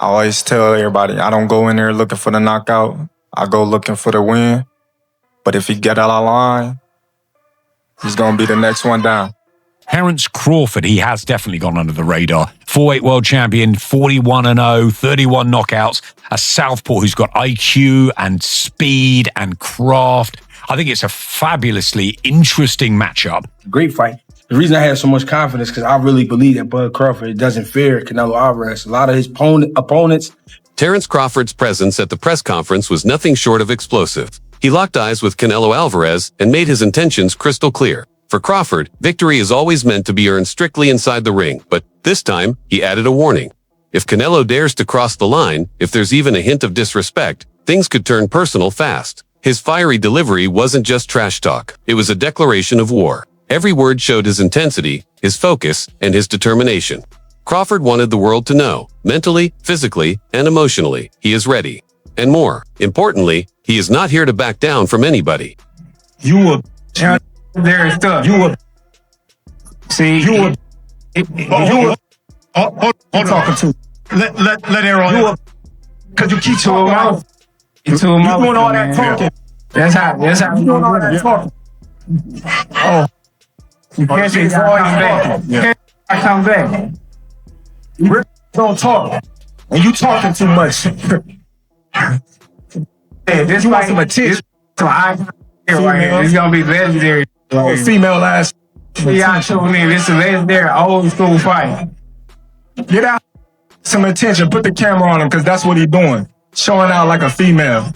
I always tell everybody, I don't go in there looking for the knockout. I go looking for the win. But if he get out of line, he's going to be the next one down. Terence Crawford, he has definitely gone under the radar. 4-weight world champion, 41-0, 31 knockouts. A southpaw who's got IQ and speed and craft. I think it's a fabulously interesting matchup. Great fight. The reason I have so much confidence because I really believe that Bud Crawford doesn't fear Canelo Alvarez. A lot of his opponents. Terence Crawford's presence at the press conference was nothing short of explosive. He locked eyes with Canelo Alvarez and made his intentions crystal clear. For Crawford, victory is always meant to be earned strictly inside the ring, but this time, he added a warning. If Canelo dares to cross the line, if there's even a hint of disrespect, things could turn personal fast. His fiery delivery wasn't just trash talk. It was a declaration of war. Every word showed his intensity, his focus, and his determination. Crawford wanted the world to know, mentally, physically, and emotionally, he is ready. And more importantly, he is not here to back down from anybody. You a there and stuff. You a see. You a you a talking to. Let Aaron. You a because you keep talking mouth. You doing all that talking. That's how you doing all that talking. Oh, you can't say back. I come back. You don't talk, and you talking too much. Hey, this you want some attention. So right here. It's gonna be legendary. Female ass. Yeah, showing me this is legendary old school fight. Get out some attention. Put the camera on him because that's what he's doing. Showing out like a female.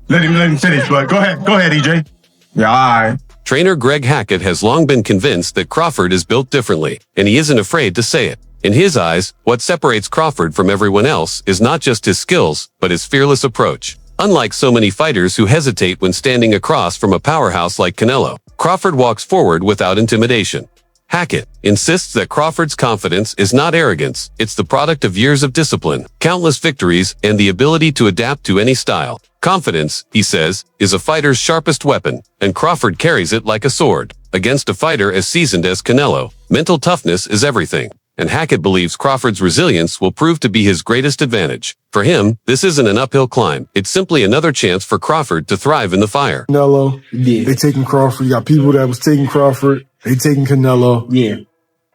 Let him finish, but go ahead, EJ. Yeah, all right. Trainer Greg Hackett has long been convinced that Crawford is built differently, and he isn't afraid to say it. In his eyes, what separates Crawford from everyone else is not just his skills, but his fearless approach. Unlike so many fighters who hesitate when standing across from a powerhouse like Canelo, Crawford walks forward without intimidation. Hackett insists that Crawford's confidence is not arrogance, it's the product of years of discipline, countless victories, and the ability to adapt to any style. Confidence, he says, is a fighter's sharpest weapon, and Crawford carries it like a sword. Against a fighter as seasoned as Canelo, mental toughness is everything, and Hackett believes Crawford's resilience will prove to be his greatest advantage. For him, this isn't an uphill climb, it's simply another chance for Crawford to thrive in the fire. Canelo, they taking Crawford, you got people that was taking Crawford, they taking Canelo. Yeah.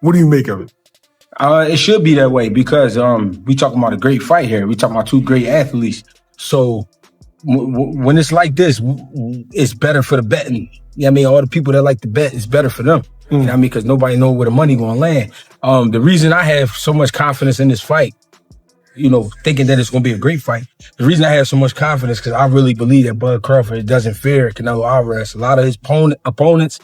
What do you make of it? It should be that way because we talking about a great fight here. We talking about two great athletes. So when it's like this, it's better for the betting. You know what I mean? All the people that like to bet, it's better for them. You know what I mean? Because nobody know where the money gonna land. The reason I have so much confidence in this fight, you know, thinking that it's gonna be a great fight. The reason I have so much confidence because I really believe that Bud Crawford doesn't fear Canelo Alvarez. A lot of his opponents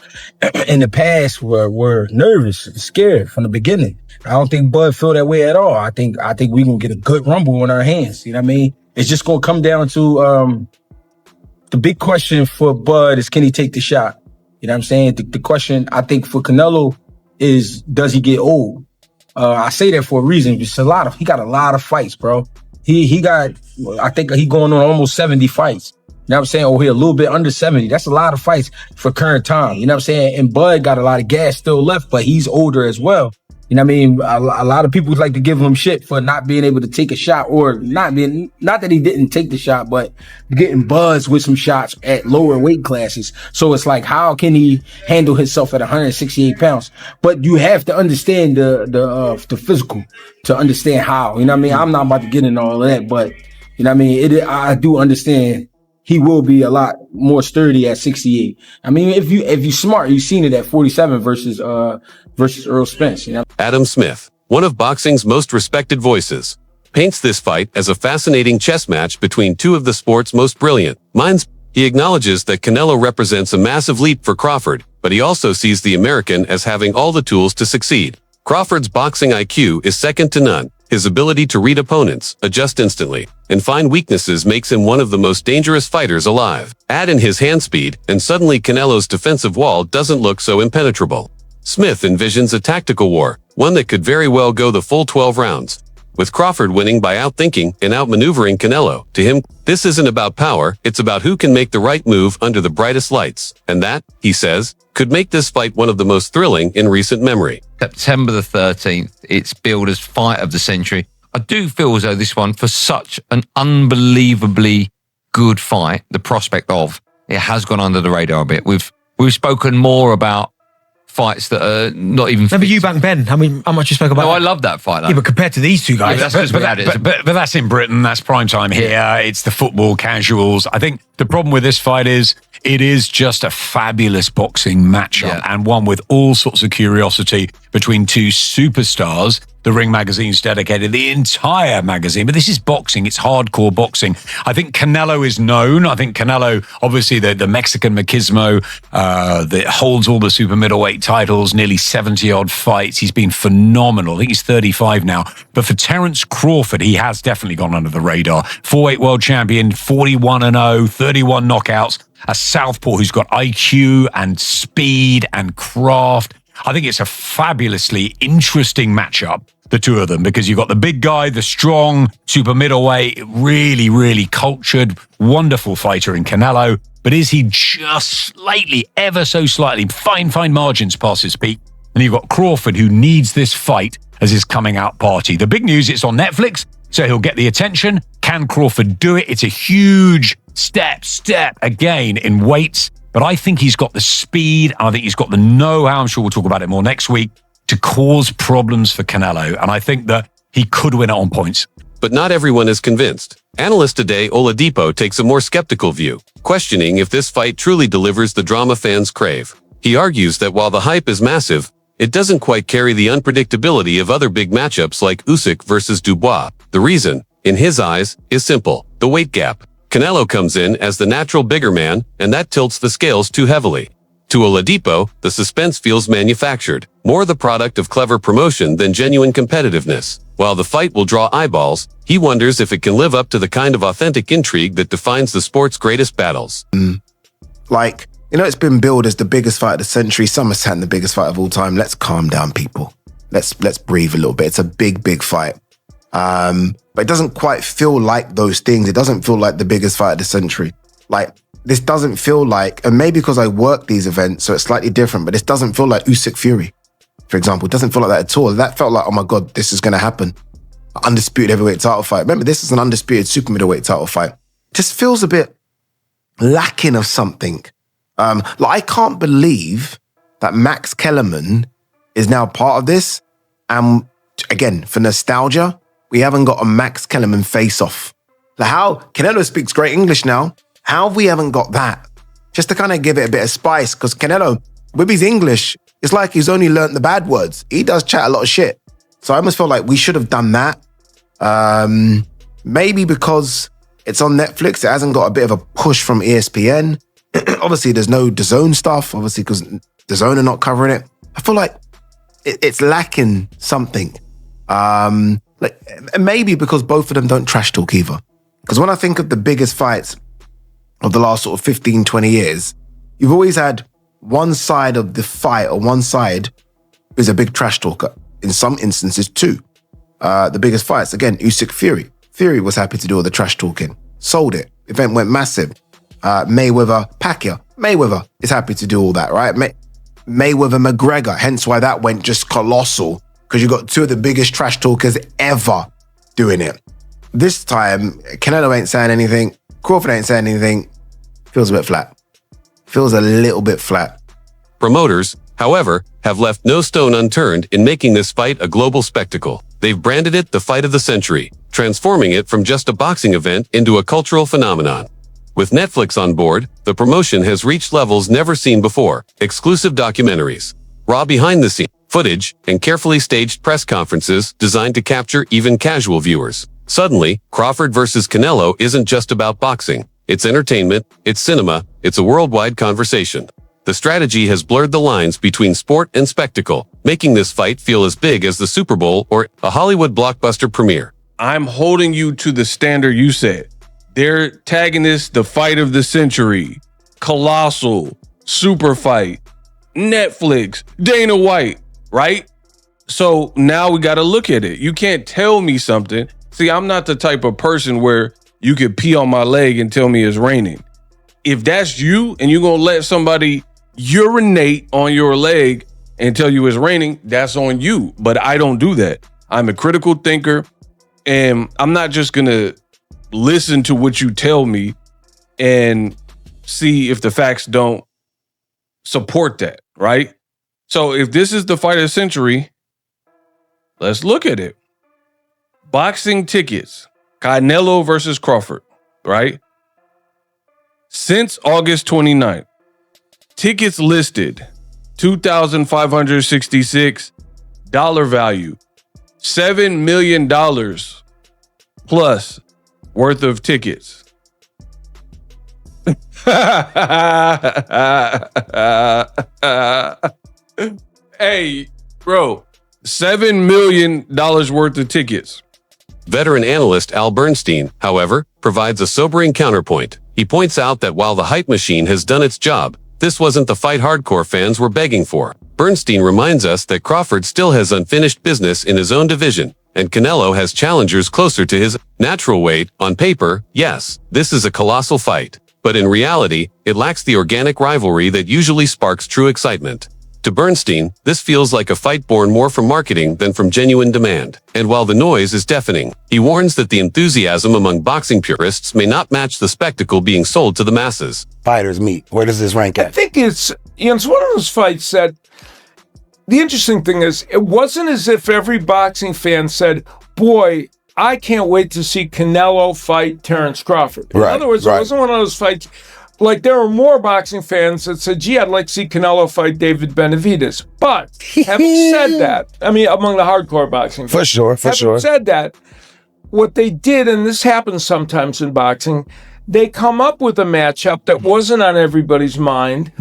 in the past were nervous, scared from the beginning. I don't think Bud feel that way at all. I think we gonna get a good rumble on our hands. You know what I mean? It's just gonna come down to the big question for Bud is can he take the shot? You know what I'm saying? The question I think for Canelo is does he get old? I say that for a reason. He got a lot of fights, bro. He got, I think he going on almost 70 fights. You know what I'm saying? Oh, he a little bit under 70. That's a lot of fights for current time. You know what I'm saying? And Bud got a lot of gas still left, but he's older as well. You know what I mean? A lot of people like to give him shit for not being able to take a shot or not that he didn't take the shot, but getting buzzed with some shots at lower weight classes. So it's like, how can he handle himself at 168 pounds? But you have to understand the physical to understand how, you know what I mean? I'm not about to get into all of that, but you know what I mean? I do understand he will be a lot more sturdy at 68. I mean, if you smart, you've seen it at 47 versus Earl Spence, you know? Adam Smith, one of boxing's most respected voices, paints this fight as a fascinating chess match between two of the sport's most brilliant minds. He acknowledges that Canelo represents a massive leap for Crawford, but he also sees the American as having all the tools to succeed. Crawford's boxing IQ is second to none. His ability to read opponents, adjust instantly, and find weaknesses makes him one of the most dangerous fighters alive. Add in his hand speed, and suddenly Canelo's defensive wall doesn't look so impenetrable. Smith envisions a tactical war, one that could very well go the full 12 rounds. with Crawford winning by outthinking and outmaneuvering Canelo. To him, this isn't about power, it's about who can make the right move under the brightest lights. And that, he says, could make this fight one of the most thrilling in recent memory. September the 13th, it's billed as fight of the century. I do feel as though this one, for such an unbelievably good fight, the prospect of, it has gone under the radar a bit. We've spoken more about fights that are not even... Remember Eubank Ben? How much you spoke about? No, I love that fight. Yeah, but compared to these two guys... Yeah, that's because we had it. But that's in Britain. That's prime time here. It's the football casuals. I think the problem with this fight is it is just a fabulous boxing matchup and one with all sorts of curiosity between two superstars. The Ring magazine's dedicated the entire magazine, but this is boxing. It's hardcore boxing. I think Canelo is known. I think Canelo, obviously the Mexican machismo that holds all the super middleweight titles, nearly 70-odd fights. He's been phenomenal. I think he's 35 now. But for Terence Crawford, he has definitely gone under the radar. 4-weight world champion, 41-0, 31 knockouts. A southpaw who's got IQ and speed and craft. I think it's a fabulously interesting matchup, the two of them, because you've got the big guy, the strong, super middleweight, really, really cultured, wonderful fighter in Canelo. But is he just slightly, ever so slightly, fine margins past his peak? And you've got Crawford, who needs this fight as his coming out party. The big news, it's on Netflix, so he'll get the attention. Can Crawford do it? It's a huge step again in weights. But I think he's got the speed, and I think he's got the know-how, I'm sure we'll talk about it more next week, to cause problems for Canelo. And I think that he could win it on points. But not everyone is convinced. Analyst today, Oladipo, takes a more skeptical view, questioning if this fight truly delivers the drama fans crave. He argues that while the hype is massive, it doesn't quite carry the unpredictability of other big matchups like Usyk versus Dubois. The reason, in his eyes, is simple: the weight gap. Canelo comes in as the natural bigger man, and that tilts the scales too heavily. To Oladipo, the suspense feels manufactured, more the product of clever promotion than genuine competitiveness. While the fight will draw eyeballs, he wonders if it can live up to the kind of authentic intrigue that defines the sport's greatest battles. Like, you know, it's been billed as the biggest fight of the century, SummerSlam, the biggest fight of all time. Let's calm down, people. Let's breathe a little bit. It's a big fight. But it doesn't quite feel like those things. It doesn't feel like the biggest fight of the century. Like, this doesn't feel like, and maybe because I work these events, so it's slightly different, but this doesn't feel like Usyk Fury, for example. It doesn't feel like that at all. That felt like, oh my God, this is going to happen. Undisputed heavyweight title fight. Remember, this is an undisputed super middleweight title fight. Just feels a bit lacking of something. Like, I can't believe that Max Kellerman is now part of this. And again, for nostalgia, we haven't got a Max Kellerman face-off. Like, how Canelo speaks great English now. How we haven't got that? Just to kind of give it a bit of spice, because Canelo, with his English, it's like he's only learnt the bad words. He does chat a lot of shit. So I almost feel like we should have done that. Maybe because it's on Netflix, it hasn't got a bit of a push from ESPN. Obviously, there's no DAZN stuff, obviously, because DAZN are not covering it. I feel like it's lacking something. Like, maybe because both of them don't trash talk either. Because when I think of the biggest fights of the last sort of 15, 20 years, you've always had one side of the fight, or one side is a big trash talker. In some instances, two. The biggest fights, again, Usyk Fury. Fury was happy to do all the trash talking. Sold it. Event went massive. Mayweather, Pacquiao. Mayweather is happy to do all that, right? Mayweather, McGregor. Hence why that went just colossal. Because you got two of the biggest trash talkers ever doing it. This time, Canelo ain't saying anything. Crawford ain't saying anything. Feels a bit flat. Feels a little bit flat. Promoters, however, have left no stone unturned in making this fight a global spectacle. They've branded it the fight of the century, transforming it from just a boxing event into a cultural phenomenon. With Netflix on board, the promotion has reached levels never seen before. Exclusive documentaries, raw behind-the-scenes footage, and carefully staged press conferences designed to capture even casual viewers. Suddenly, Crawford versus Canelo isn't just about boxing. It's entertainment, it's cinema, it's a worldwide conversation. The strategy has blurred the lines between sport and spectacle, making this fight feel as big as the Super Bowl or a Hollywood blockbuster premiere. I'm holding you to the standard you said. They're tagging this the fight of the century, colossal, super fight, Netflix, Dana White, right? So now we got to look at it. You can't tell me something. See, I'm not the type of person where you could pee on my leg and tell me it's raining. If that's you and you're going to let somebody urinate on your leg and tell you it's raining, that's on you. But I don't do that. I'm a critical thinker, and I'm not just going to listen to what you tell me and see if the facts don't support that, right? So if this is the fight of the century, let's look at it. Boxing tickets, Canelo versus Crawford, right? Since August 29th, tickets listed, $2,566, value, $7 million plus worth of tickets. Hey, bro, $7 million worth of tickets. Veteran analyst Al Bernstein, however, provides a sobering counterpoint. He points out that while the hype machine has done its job, this wasn't the fight hardcore fans were begging for. Bernstein reminds us that Crawford still has unfinished business in his own division, and Canelo has challengers closer to his natural weight. On paper, yes, this is a colossal fight, but in reality, it lacks the organic rivalry that usually sparks true excitement. To Bernstein, this feels like a fight born more from marketing than from genuine demand. And while the noise is deafening, he warns that the enthusiasm among boxing purists may not match the spectacle being sold to the masses. Fighters meet. Where does this rank I at? think it's one of those fights that the interesting thing is it wasn't as if every boxing fan said, boy, I can't wait to see Canelo fight Terence Crawford. In other words, it wasn't one of those fights. Like, there were more boxing fans that said, gee, I'd like to see Canelo fight David Benavidez. But having said that, I mean, among the hardcore boxing fans. For sure. Having said that, what they did, and this happens sometimes in boxing, they come up with a matchup that wasn't on everybody's mind,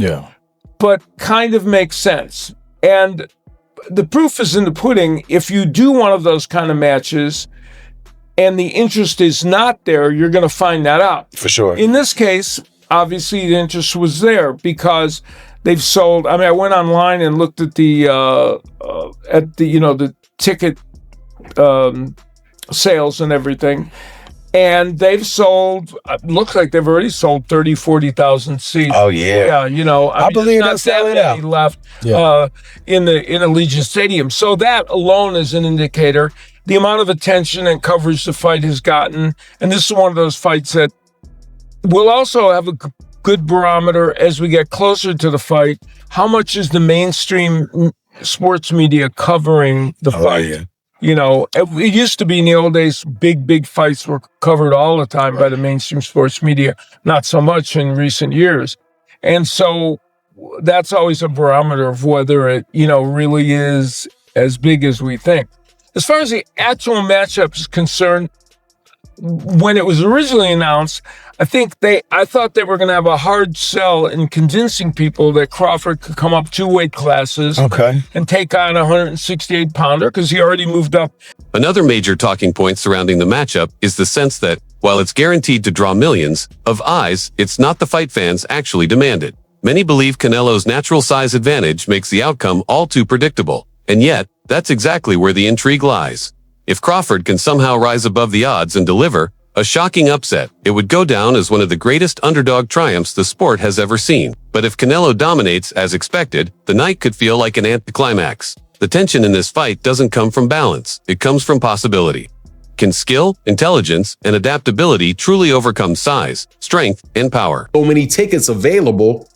but kind of makes sense. And the proof is in the pudding. If you do one of those kind of matches and the interest is not there, you're going to find that out. For sure. In this case, obviously the interest was there because they've sold. I mean, I went online and looked at the the ticket sales and everything, and they've sold. Looks like they've already sold 40,000 seats. Oh yeah, yeah. I believe that's selling out. Left in Allegiant Stadium. So that alone is an indicator. The amount of attention and coverage the fight has gotten, and this is one of those fights that we'll also have a good barometer as we get closer to the fight. How much is the mainstream sports media covering the fight? Yeah. You know, it used to be in the old days, big fights were covered all the time by the mainstream sports media, not so much in recent years. And so that's always a barometer of whether it, really is as big as we think. As far as the actual matchup is concerned, when it was originally announced, I thought they were going to have a hard sell in convincing people that Crawford could come up 2 weight classes and take on a 168-pounder because he already moved up. Another major talking point surrounding the matchup is the sense that, while it's guaranteed to draw millions of eyes, it's not the fight fans actually demanded. Many believe Canelo's natural size advantage makes the outcome all too predictable, and yet, that's exactly where the intrigue lies. If Crawford can somehow rise above the odds and deliver a shocking upset, it would go down as one of the greatest underdog triumphs the sport has ever seen. But if Canelo dominates as expected, the night could feel like an anticlimax. The tension in this fight doesn't come from balance, it comes from possibility. Can skill, intelligence, and adaptability truly overcome size, strength, and power? So many tickets available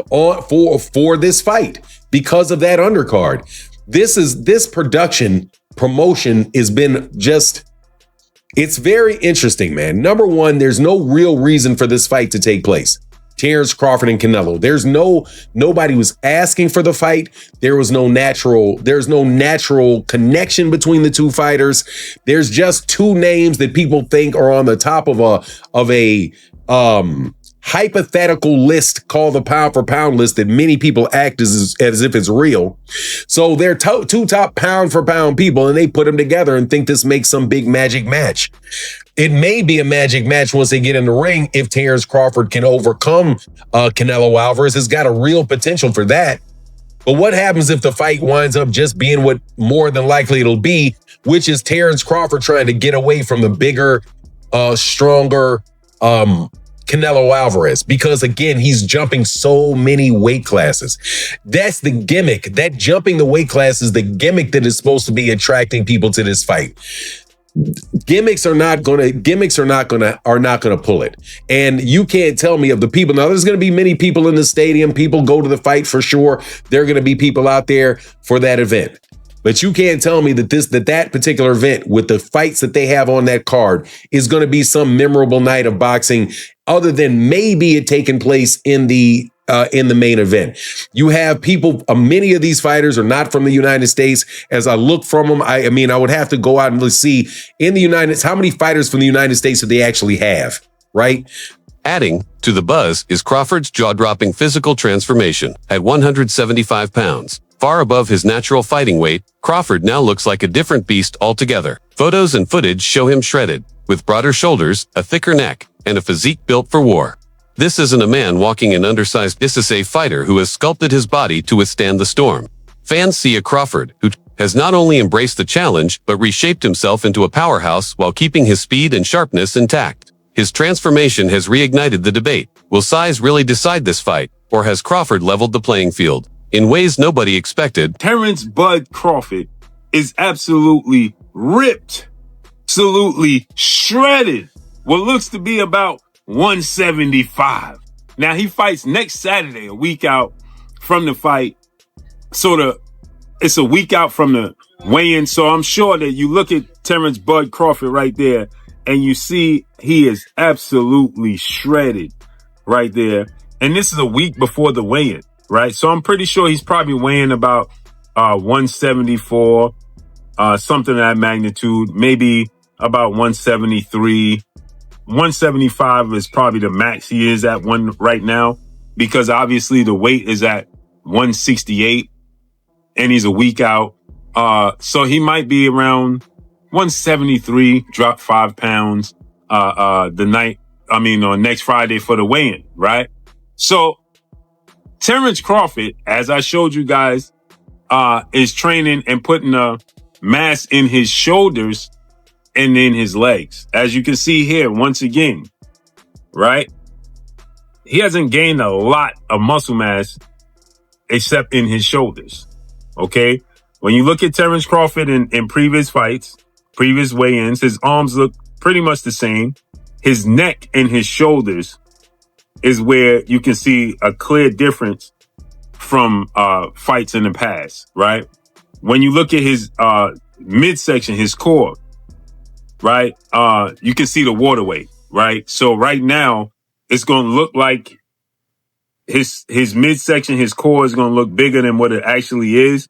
for this fight because of that undercard. This promotion has been it's very interesting, man. Number one, there's no real reason for this fight to take place. Terence Crawford and Canelo. Nobody was asking for the fight. There's no natural connection between the two fighters. There's just two names that people think are on the top of a hypothetical list called the pound for pound list that many people act as if it's real. So they're two top pound for pound people, and they put them together and think this makes some big magic match. It may be a magic match once they get in the ring if Terence Crawford can overcome Canelo Alvarez. Has got a real potential for that. But what happens if the fight winds up just being what more than likely it'll be, which is Terence Crawford trying to get away from the bigger, stronger Canelo Alvarez? Because again, he's jumping so many weight classes. That's the gimmick. That jumping the weight class is the gimmick that is supposed to be attracting people to this fight. Gimmicks are not gonna pull it. And you can't tell me of the people. Now, there's gonna be many people in the stadium. People go to the fight for sure. There are gonna be people out there for that event. But you can't tell me that particular event with the fights that they have on that card is going to be some memorable night of boxing, other than maybe it taking place in the main event. You have people. Many of these fighters are not from the United States. As I look from them, I mean, I would have to go out and see in the United States how many fighters from the United States do they actually have, right? Adding to the buzz is Crawford's jaw-dropping physical transformation. At 175 pounds, far above his natural fighting weight, Crawford now looks like a different beast altogether. Photos and footage show him shredded, with broader shoulders, a thicker neck, and a physique built for war. This isn't a man walking an undersized. This is a fighter who has sculpted his body to withstand the storm. Fans see a Crawford who has not only embraced the challenge, but reshaped himself into a powerhouse while keeping his speed and sharpness intact. His transformation has reignited the debate. Will size really decide this fight, or has Crawford leveled the playing field in ways nobody expected? Terence Bud Crawford is absolutely ripped, absolutely shredded. What looks to be about 175. Now he fights next Saturday, a week out from the fight. It's a week out from the weigh-in. So I'm sure that you look at Terence Bud Crawford right there and you see he is absolutely shredded right there. And this is a week before the weigh-in, right? So I'm pretty sure he's probably weighing about 174, something of that magnitude, maybe about 173. 175 is probably the max he is at one right now, because obviously the weight is at 168 and he's a week out. So he might be around 173, drop 5 pounds on next Friday for the weigh-in, right? So Terence Crawford, as I showed you guys, is training and putting a mass in his shoulders and in his legs. As you can see here, once again, right? He hasn't gained a lot of muscle mass except in his shoulders, okay? When you look at Terence Crawford in previous fights, previous weigh-ins, his arms look pretty much the same. His neck and his shoulders is where you can see a clear difference from fights in the past, right? When you look at his midsection, his core, right? You can see the water weight, right? So right now, it's going to look like his midsection, his core is going to look bigger than what it actually is.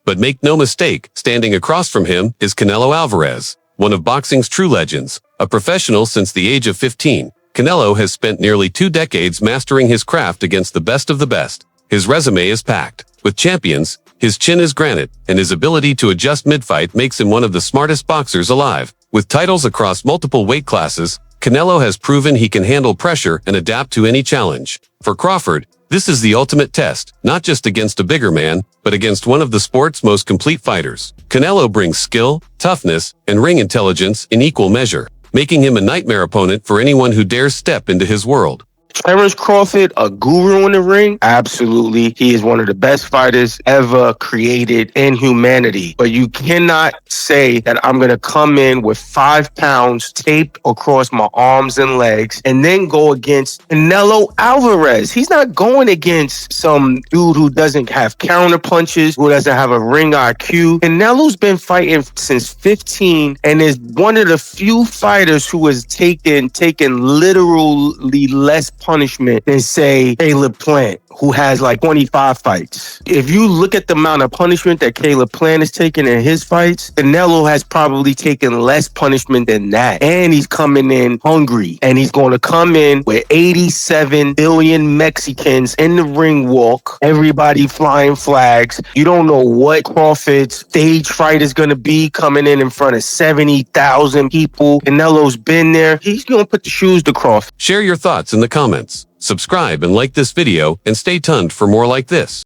But make no mistake, standing across from him is Canelo Alvarez, one of boxing's true legends. A professional since the age of 15, Canelo has spent nearly 2 decades mastering his craft against the best of the best. His resume is packed with champions, his chin is granite, and his ability to adjust mid-fight makes him one of the smartest boxers alive. With titles across multiple weight classes, Canelo has proven he can handle pressure and adapt to any challenge. For Crawford, this is the ultimate test, not just against a bigger man, but against one of the sport's most complete fighters. Canelo brings skill, toughness, and ring intelligence in equal measure, making him a nightmare opponent for anyone who dares step into his world. Terence Crawford, a guru in the ring? Absolutely. He is one of the best fighters ever created in humanity. But you cannot say that I'm going to come in with 5 pounds taped across my arms and legs and then go against Canelo Alvarez. He's not going against some dude who doesn't have counter punches, who doesn't have a ring IQ. Canelo's been fighting since 15 and is one of the few fighters who has taken literally less punishment than, say, Caleb Plant, who has like 25 fights. If you look at the amount of punishment that Caleb Plant has taken in his fights, Canelo has probably taken less punishment than that. And he's coming in hungry. And he's going to come in with 87 billion Mexicans in the ring walk, everybody flying flags. You don't know what Crawford's stage fright is going to be, coming in front of 70,000 people. Canelo's been there. He's going to put the shoes to Crawford. Share your thoughts in the comments. Subscribe and like this video and stay tuned for more like this.